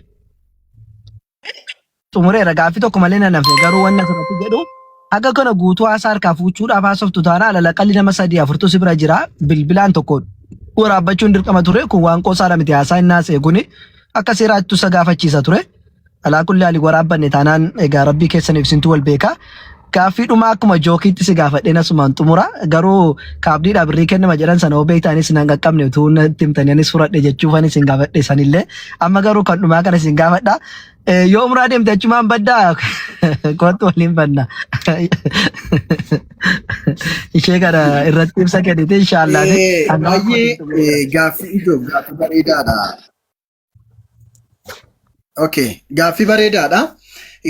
Xumureera gaaffii tokko malee nan hafne garuu wanni asirratti jedhu haga kana guutuu haasaa harkaa fuuchuudhaaf haasoftu taana alalaqalli nama 3-4 si bira jira bilbilaan tokko waraabbachuun dirqama ture kun waan qoosaadha miti haasaa inni haasa'e kuni akka seeraattu isa gaafachiisa ture. Alaa kulli ali waraabbanne taanaan egaa rabbii keessaniif sintu wal beeka. Gaaffii dhumaa akkuma jookiitti si gaafadheen asumaan xumura. Garuu kaabdiidhaa birrii kennama jedhan sana obee ta'anis nan qaqqabne utuu natti himtanianis fudhadhe jechuufan isin gaafadhe sanillee. Amma garuu kan dhumaa kana isin gaafadha. Yoo umraa deemte achumaan baddaa kootu waliin banna. Ishee kana irratti ibsa kennite inshaallah. Baay'ee gaaffii bareedaadha. Okay, gaaffii bareedaadha.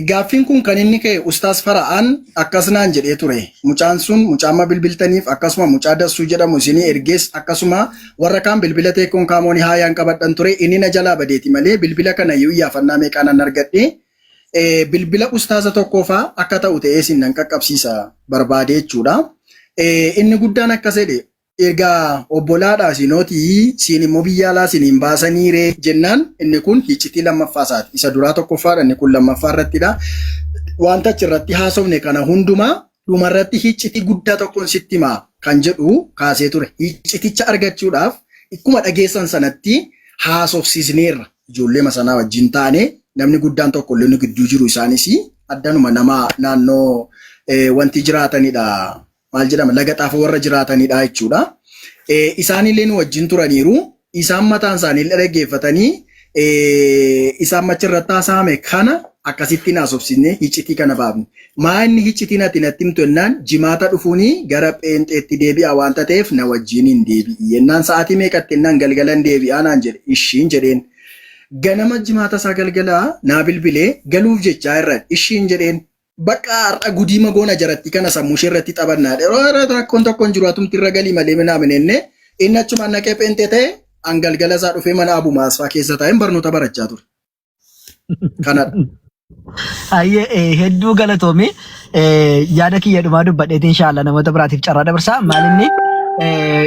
Gaaffiin kun kan inni ka'e Ustaas Fara'aan akkasnaan jedhee ture. Mucaan sun mucaama bilbiltaniif akkasuma mucaa dassuu jedhamu isinii ergees akkasuma warra kaan bilbila teekkoon kaamoonii haayaan qabadhan ture. Inni na jalaa badeeti malee bilbila kana iyyuu iyyaafannaa meeqaanan argadhe. Bilbila ustaasa tokkoofaa akka ta'u ta'ee isin nan qaqqabsiisa barbaade jechuudha. Inni guddaan akkas jedhe. Egaa obbolaadhaa sinooti siin immoo biyya alaa siniin baasanii ree jennaan inni kun hiccitii lammaffaa isaati. Isa duraa tokkoffaadha inni kun lammaffaa irrattidha. Wanta achirratti haasofne kana hundumaa dhumarratti hiccitii guddaa tokkoon sitti himaa kan jedhu kaasee ture. Hicciticha argachuudhaaf akkuma dhageessan sanatti haasofsiisneerra ijoollee masanaa wajjin taane namni guddaan tokko illee gidduu jiru isaanis addanuma nama naannoo wanti jiraatanidha. Maal jedhama laga xaafoo warra jiraatanidha jechuudha. Isaanillee nu wajjin turaniiru. Isaan mataan isaanii dhaggeeffatanii isaan machirratti haasa'ame kana akkasitti haasofsisnee hiccitii kana baafne. Maa inni hiccitiin ati natti himtu jennaan jimaata dhufuuni gara pheenxeetti deebi'a waanta ta'eef na wajjin hin deebi'i. Yennaan sa'aatii meeqatti jennaan galgalan deebi'aa naan jedhe ishiin jedheen. Ganama jimaata isaa galgalaa naa bilbilee galuuf jechaa irra ishiin jedheen. Bakka har'a gudii magoona jaratti kana sammuu ishee irratti xabannaadha. Yeroo rakkoon tokkoon jiru atumti irra galii malee minaamnenne inni achumaan naqee pheenxee ta'e hangalgala isaa dhufee mana abumaasfaa keessa taa'een barnoota barachaa ture. Kanadha. Ayyee hedduu galatoomi yaada kiyya dhumaa dubbadheeti inshaallah namoota biraatiif carraa dabarsaa maalinni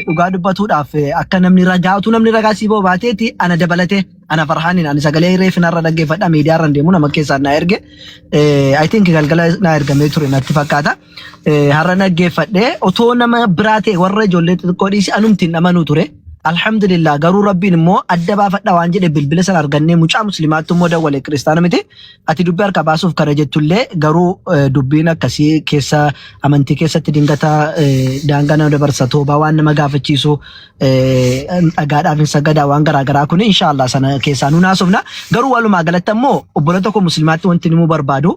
dhugaa dubbatuudhaaf akka namni ragaa siiboo baateeti ana dabalate ana farhaaniin ani sagalee reefinarra dhaggeeffadha miidiyaarra deemu nama keessaan na erge I think galgala na ergamee ture natti fakkaata har'a dhaggeeffadhee otoo nama biraa ta'e warra ijoollee xixiqqoo dhiisi anumtiin amanuu ture. Alhamdulillah garuu rabbiin immoo adda baafadha waan jedhe bilbila sana argannee mucaa muslimaatti immoo dawwale kiristaana miti ati dubbii harka baasuuf kana jettullee garuu dubbiin akkasii keessa amantii keessatti dingata daangaa nama dabarsa toobaa waan nama gaafachiisu dhagaadhaaf hin sagadaa waan garaagaraa kun inshaallah sana keessaa nuun haasofna garuu walumaa galatti ammoo obbola tokko muslimaatti wanti nimuu barbaadu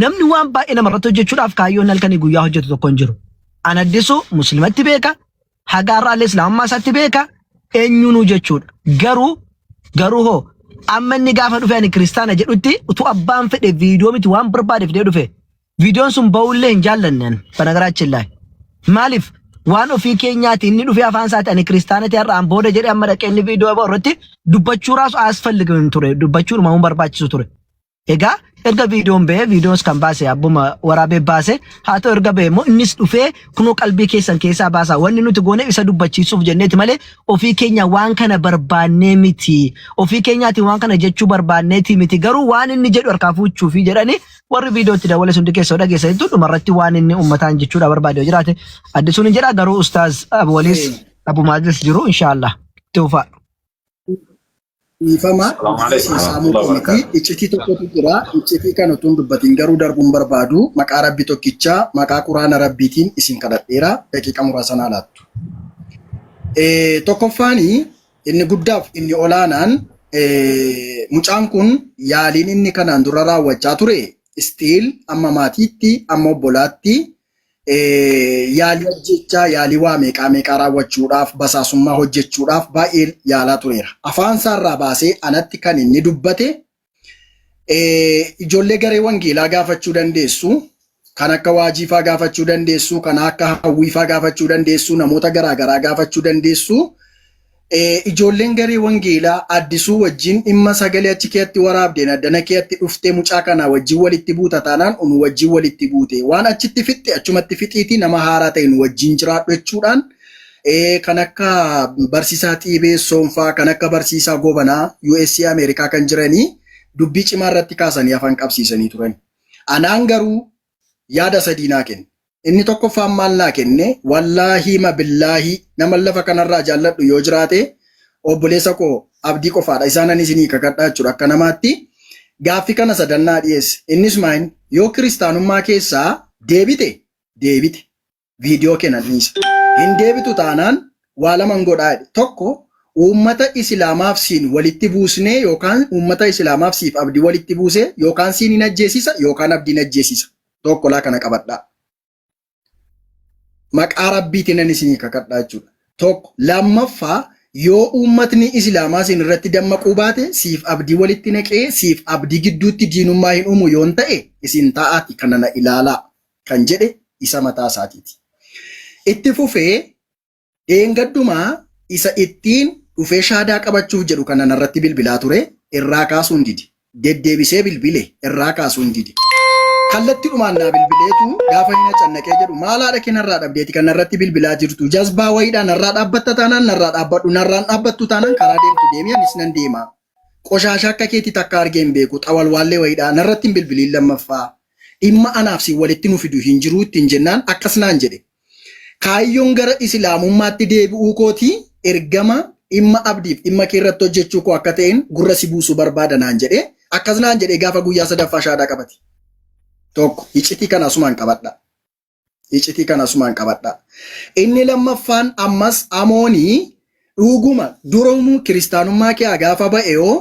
namni waan baay'ee namarratti hojjechuudhaaf kaayyoon halkanii guyyaa hojjetu tokko hin jiru. An addisu muslimatti beeka. Hagaarraalee islaamummaa isaatti beeka eenyuunuu jechuudha. Garuu hoo amma inni gaafa dhufe ani kiristaana jedhutti utuu abbaan fedhe viidiyoo miti waan barbaade fidee dhufe. Viidiyoon sun ba'ullee hin jaallanneen banagaraachillaahi. Maaliif waan ofii keenyaati inni dhufe afaan isaati ani kiristaanati har'aan booda jedhee amma dhaqee inni viidiyoo irratti dubbachuu raasu asfalligamu ture dubbachuun mamuun barbaachisu ture. Egaa erga viidiyoon ba'ee viidiyoon kan baase abbuma waraabee baase haa ta'u erga ba'e immoo innis dhufee kunoo qalbii keessan keessaa baasaa wanni nuti goone isa dubbachiisuuf jenneeti malee ofii keenya waan kana barbaannee miti ofii keenyaati waan kana jechuu barbaanneeti miti garuu waan inni jedhu harkaa fuuchuufi jedhanii warri viidiyootti dawwale sundi keessaa dhageessanitu dhumarratti waan inni uummataan jechuudha barbaade jiraate addisuun hin jedha garuu ustaaz Abwaliis Abumaazis jiru inshaallah tuufa. Ifama saamuu komiti iccitii tokkotu jira iccitii kana tun dubbatiin garuu darbuun barbaadu maqaa rabbi tokkichaa maqaa quraana rabbiitiin isin kadhadheera daqiiqa muraasa naa laattu. Tokkoffaani inni guddaaf inni olaanaan mucaan kun yaaliin inni kanaan dura raawwachaa ture stiil amma maatiitti amma obbolaatti yaalii hojjechaa yaalii waa meeqaa raawwachuudhaaf basaasummaa hojjechuudhaaf baay'ee yaalaa tureera. Afaan isaarraa baasee anatti kan inni dubbate ijoollee garee wangeelaa gaafachuu dandeessu kan akka waajiifaa gaafachuu dandeessu kan akka hawwiifaa gaafachuu dandeessu namoota garaagaraa gaafachuu dandeessu. Ijoolleen garee wangeelaa addisuu wajjin dhimma sagalee achi keetti waraabdeen addana keetti dhuftee mucaa kana wajjin walitti buuta taanaan unu wajjin walitti buute waan achitti fixxe achumatti fixiiti nama haaraa ta'e nu wajjin jiraadhu jechuudhaan kan akka barsiisaa Xiibee Soonfaa kan akka barsiisaa Gobanaa USA Ameerikaa kan jiranii dubbii cimaa irratti kaasanii afaan qabsiisanii turan. Anaan garuu yaada sadii naa kenne. Inni tokkoffaan maal naa kenne wallaahi ma billaahi nama lafa kanarraa jaalladhu yoo jiraate obboleessa koo abdii qofaadha isaanan isinii kakadhaa jechuudha akka namaatti gaaffii kana sadannaa dhiyeesse innis maayin yoo kiristaanummaa keessaa deebite viidiyoo kennan dhiisa hin deebitu taanaan waa lama godhaa tokko uummata islaamaaf siin walitti buusnee yookaan uummata islaamaaf siif abdii walitti buusee yookaan siin hin ajjeesisa yookaan abdiin ajjeesisa tokko laa kana qabadhaa. Maqaa rabbiitiin ani isinii kakadhaa jechuudha. Tokko lammaffaa yoo uummatni islaamaa siin irratti dammaquu baate siif abdii walitti naqee siif abdii gidduutti diinummaa hin uumu yoon ta'e isin taa'aati kana na ilaalaa kan jedhe isa mataa isaatiiti. Itti fufee dheengaddumaa isa ittiin dhufee shaadaa qabachuuf jedhu kana narratti bilbilaa ture irraa kaasuun didi. Deddeebisee bilbile irraa kaasuun didi. Kallatti dhumaan naa bilbileetu gaafa hin cannaqee jedhu maalaadha kenarraa dhabdeeti kan narratti bilbilaa jirtu jazbaa wayiidhaan narraa dhaabbatta taanaan narraa dhaabbadhu narraan dhaabbattu taanaan karaa deemtu deemee anis nan deema. Qoshaasha akka keetii takka argee hin beeku xawalwaallee wayiidhaa narratti hin bilbiliin lammaffaa dhimma anaaf si walitti nu fidu hin jiru ittiin jennaan akkas naan jedhe. Kaayyoon gara islaamummaatti deebi'uu kooti ergama dhimma abdiif dhimma kee irratti hojjechuu koo akka ta'een gurra si buusuu barbaada naan jedhe akkas naan jedhe gaafa guyyaa sadaffaa shaadaa qabate. Tokko iccitii kana asumaan qabadha. Inni lammaffaan ammas amoonii dhuguma durumuu kiristaanummaa kee gaafa ba'e yoo